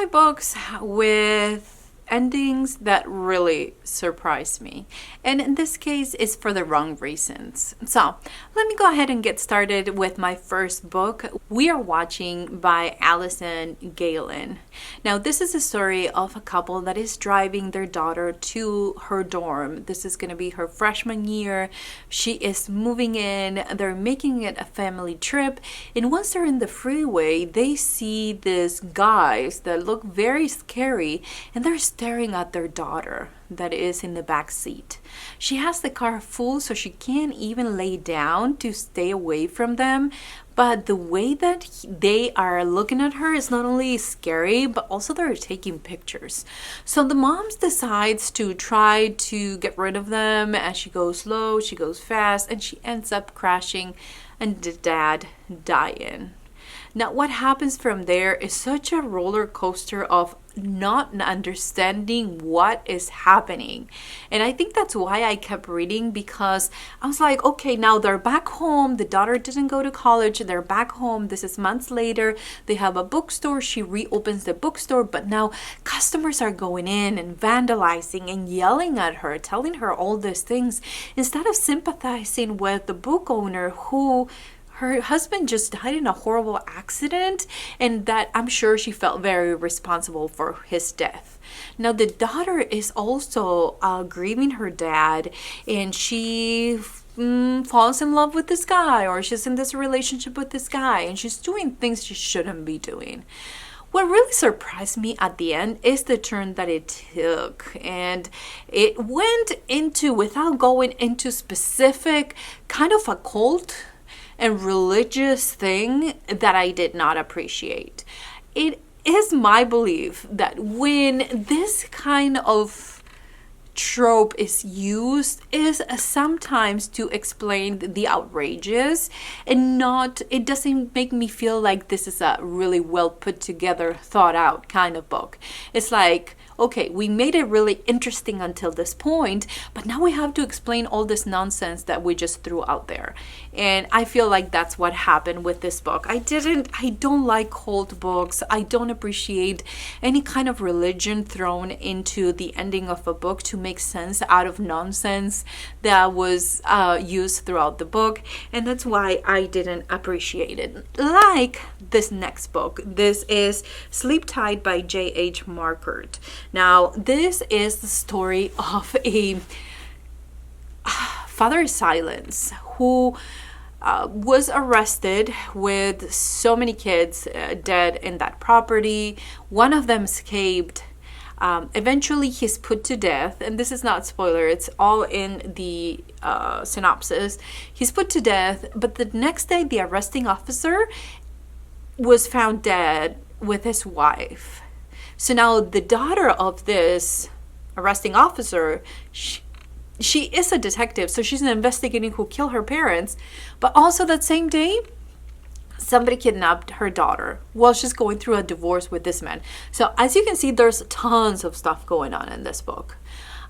try books with endings that really surprise me. And in this case, it's for the wrong reasons. So let me go ahead and get started with my first book. We are watching by Alison Gaylin. Now, this is a story of a couple that is driving their daughter to her dorm. This is going to be her freshman year. She is moving in. They're making it a family trip. And once they're in the freeway, they see these guys that look very scary, and they're staring at their daughter that is in the back seat. She has the car full, so she can't even lay down to stay away from them. But the way that they are looking at her is not only scary, but also they're taking pictures. So the mom decides to try to get rid of them. As she goes slow, she goes fast, and she ends up crashing and the dad dying. Now, what happens from there is such a roller coaster of not understanding what is happening. And I think that's why I kept reading, because I was like, okay, now they're back home. The daughter didn't go to college. They're back home. This is months later. They have a bookstore. She reopens the bookstore, but now customers are going in and vandalizing and yelling at her, telling her all these things, instead of sympathizing with the book owner who her husband just died in a horrible accident, and that I'm sure she felt very responsible for his death. Now, the daughter is also grieving her dad, and she falls in love with this guy, or she's in this relationship with this guy, and she's doing things she shouldn't be doing. What really surprised me at the end is the turn that it took, and it went into, without going into specific, kind of a cult and religious thing that I did not appreciate. It is my belief that when this kind of trope is used, is sometimes to explain the outrageous, and not, it doesn't make me feel like this is a really well put together, thought out kind of book. It's like, okay, we made it really interesting until this point, but now we have to explain all this nonsense that we just threw out there. And I feel like that's what happened with this book. I don't like cult books. I don't appreciate any kind of religion thrown into the ending of a book to make sense out of nonsense that was used throughout the book. And that's why I didn't appreciate it. Like this next book. This is Sleep Tight by J.H. Markert. Now, this is the story of a father of silence who was arrested with so many kids dead in that property. One of them escaped. Eventually, he's put to death, and this is not spoiler, it's all in the synopsis. He's put to death, but the next day, the arresting officer was found dead with his wife. So now the daughter of this arresting officer, she is a detective, so she's investigating who killed her parents. But also that same day, somebody kidnapped her daughter while she's going through a divorce with this man. So as you can see, there's tons of stuff going on in this book.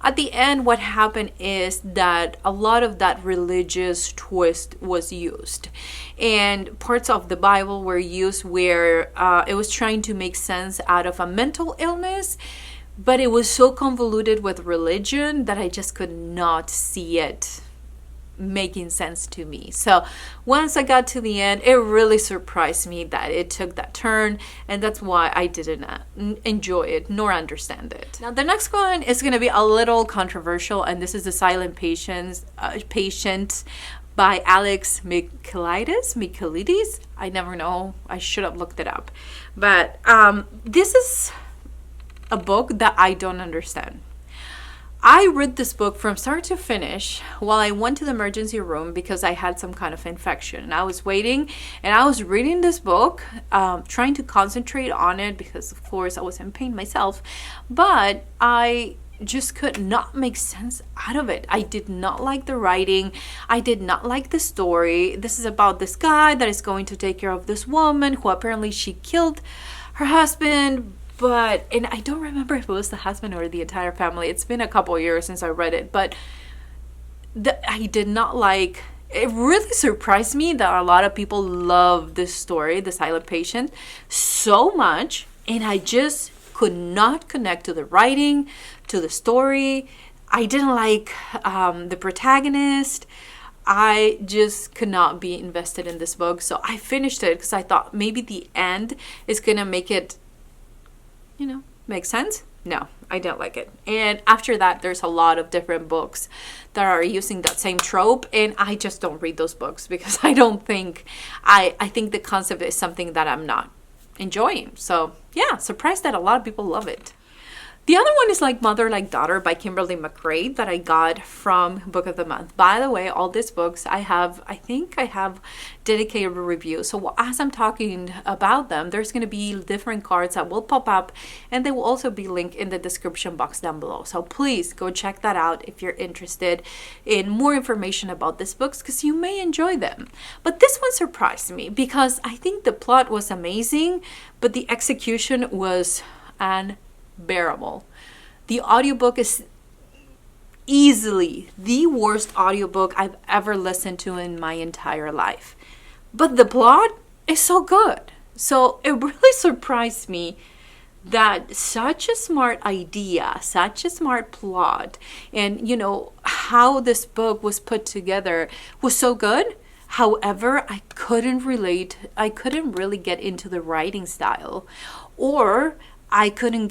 At the end, what happened is that a lot of that religious twist was used. And parts of the Bible were used where it was trying to make sense out of a mental illness, but it was so convoluted with religion that I just could not see it making sense to me. So once I got to the end, it really surprised me that it took that turn, and that's why I didn't enjoy it nor understand it. Now the next one is going to be a little controversial, and this is The Silent Patient by Alex Michaelides. I never know. I should have looked it up. But this is a book that I don't understand. I read this book from start to finish while I went to the emergency room because I had some kind of infection. And I was waiting and I was reading this book, trying to concentrate on it because, of course, I was in pain myself. But I just could not make sense out of it. I did not like the writing. I did not like the story. This is about this guy that is going to take care of this woman who apparently she killed her husband. And I don't remember if it was the husband or the entire family. It's been a couple of years since I read it, but I did not like. It really surprised me that a lot of people love this story, The Silent Patient, so much, and I just could not connect to the writing, to the story. I didn't like the protagonist. I just could not be invested in this book. So I finished it because I thought maybe the end is going to make it, make sense. No, I don't like it. And after that, there's a lot of different books that are using that same trope. And I just don't read those books because I don't think, I think the concept is something that I'm not enjoying. So yeah, surprised that a lot of people love it. The other one is Like Mother, Like Daughter by Kimberly McCreight that I got from Book of the Month. By the way, all these books I think I have dedicated reviews. So as I'm talking about them, there's going to be different cards that will pop up, and they will also be linked in the description box down below. So please go check that out if you're interested in more information about these books, because you may enjoy them. But this one surprised me because I think the plot was amazing, but the execution was unbearable. The audiobook is easily the worst audiobook I've ever listened to in my entire life. But the plot is so good. So it really surprised me that such a smart idea, such a smart plot, and how this book was put together was so good. However, I couldn't really get into the writing style, or I couldn't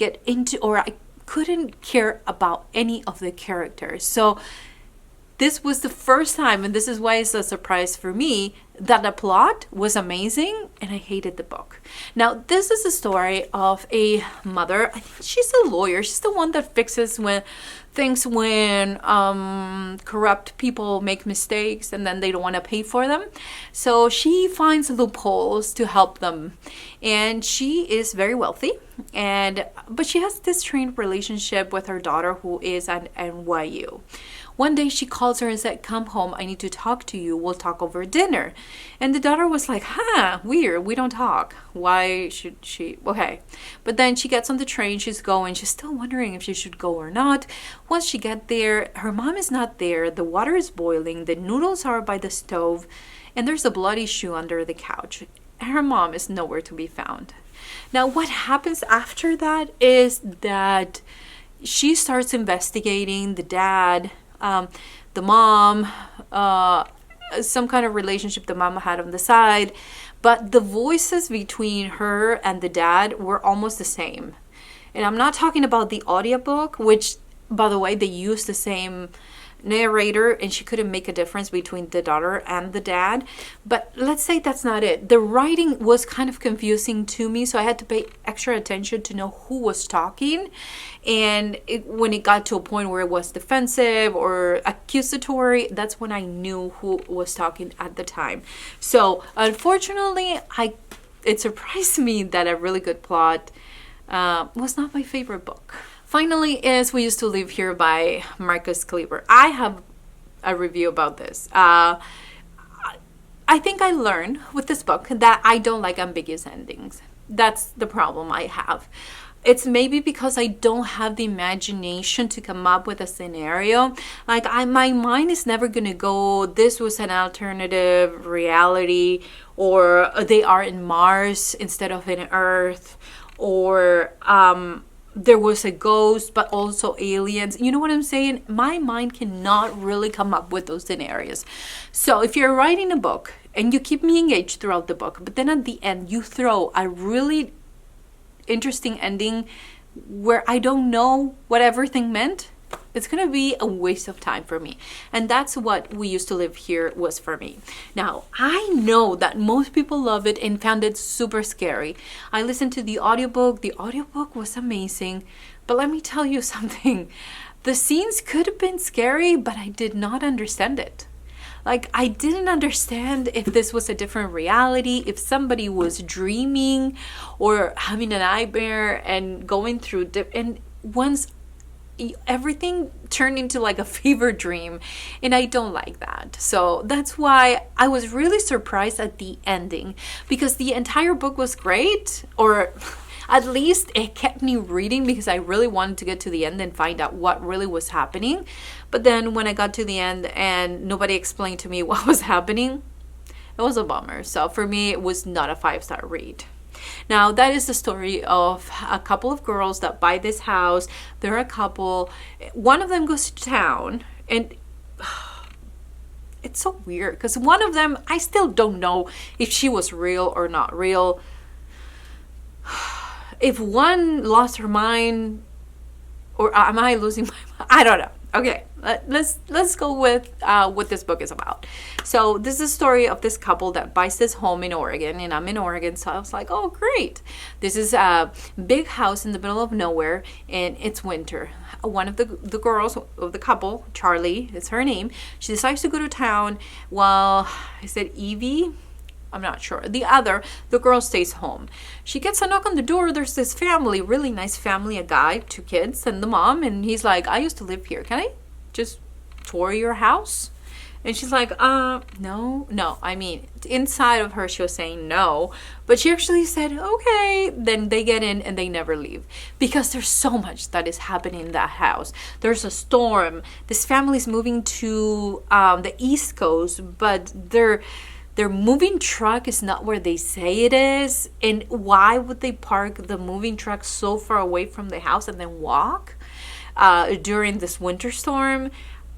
care about any of the characters. So this was the first time, and this is why it's a surprise for me, that the plot was amazing and I hated the book. Now, this is a story of a mother. I think she's a lawyer. She's the one that fixes when corrupt people make mistakes and then they don't want to pay for them. So she finds loopholes to help them. And she is very wealthy. But she has this strained relationship with her daughter who is at NYU. One day she calls her and said, "Come home, I need to talk to you. We'll talk over dinner." And the daughter was like, weird, we don't talk. Why should she? Okay. But then she gets on the train, she's going, she's still wondering if she should go or not. Once she gets there, her mom is not there, the water is boiling, the noodles are by the stove, and there's a bloody shoe under the couch. Her mom is nowhere to be found. Now, what happens after that is that she starts investigating the dad, the mom, some kind of relationship the mama had on the side, but the voices between her and the dad were almost the same. And I'm not talking about the audiobook, which, by the way, they used the same narrator and she couldn't make a difference between the daughter and the dad. But let's say that's not it. The writing was kind of confusing to me, so I had to pay extra attention to know who was talking. And when it got to a point where it was defensive or accusatory, that's when I knew who was talking at the time. So unfortunately, it surprised me that a really good plot was not my favorite book. Finally is We Used to Live Here by Markert. I have a review about this. I think I learned with this book that I don't like ambiguous endings. That's the problem I have. It's maybe because I don't have the imagination to come up with a scenario. Like my mind is never going to go, this was an alternative reality, or they are in Mars instead of in Earth, or there was a ghost but also aliens. You know what I'm saying? My mind cannot really come up with those scenarios. So if you're writing a book and you keep me engaged throughout the book, but then at the end you throw a really interesting ending where I don't know what everything meant, it's going to be a waste of time for me. And that's what We Used to Live Here was for me. Now, I know that most people love it and found it super scary. I listened to the audiobook. The audiobook was amazing. But let me tell you something. The scenes could have been scary, but I did not understand it. Like, I didn't understand if this was a different reality, if somebody was dreaming or having a nightmare and going through and once everything turned into like a fever dream, and I don't like that. So that's why I was really surprised at the ending, because the entire book was great, or at least it kept me reading because I really wanted to get to the end and find out what really was happening. But then when I got to the end and nobody explained to me what was happening, it was a bummer. So for me, it was not a 5-star read. Now, that is the story of a couple of girls that buy this house. They're a couple. One of them goes to town, and it's so weird because one of them, I still don't know if she was real or not real. If one lost her mind, or am I losing my mind? I don't know. Okay, let's go with what this book is about. So this is a story of this couple that buys this home in Oregon, and I'm in Oregon, so I was like, oh great, this is a big house in the middle of nowhere, and it's winter. One of the girls of the couple, Charlie is her name, she decides to go to town while, is it Evie? I'm not sure. The girl stays home. She gets a knock on the door. There's this family, really nice family, a guy, 2 kids, and the mom. And he's like, I used to live here. Can I just tour your house? And she's like, no. I mean, inside of her, she was saying no. But she actually said, okay. Then they get in and they never leave. Because there's so much that is happening in that house. There's a storm. This family's moving to the East Coast, but their moving truck is not where they say it is. And why would they park the moving truck so far away from the house and then walk during this winter storm?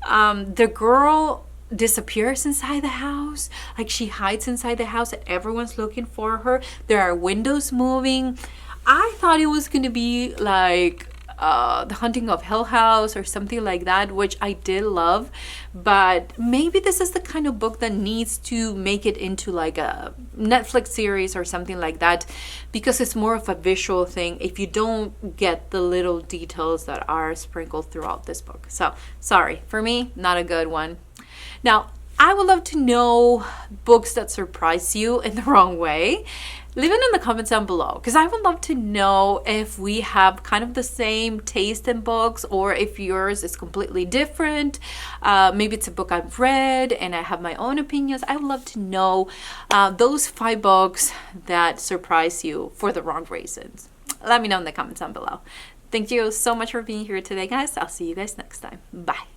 The girl disappears inside the house. Like, she hides inside the house and everyone's looking for her. There are windows moving. I thought it was going to be like The Haunting of Hill House or something like that, which I did love. But maybe this is the kind of book that needs to make it into like a Netflix series or something like that, because it's more of a visual thing if you don't get the little details that are sprinkled throughout this book. So sorry, for me, not a good one. Now, I would love to know books that surprise you in the wrong way. Leave it in the comments down below, because I would love to know if we have kind of the same taste in books, or if yours is completely different. Maybe it's a book I've read and I have my own opinions. I would love to know those 5 books that surprise you for the wrong reasons. Let me know in the comments down below. Thank you so much for being here today, guys. I'll see you guys next time. Bye.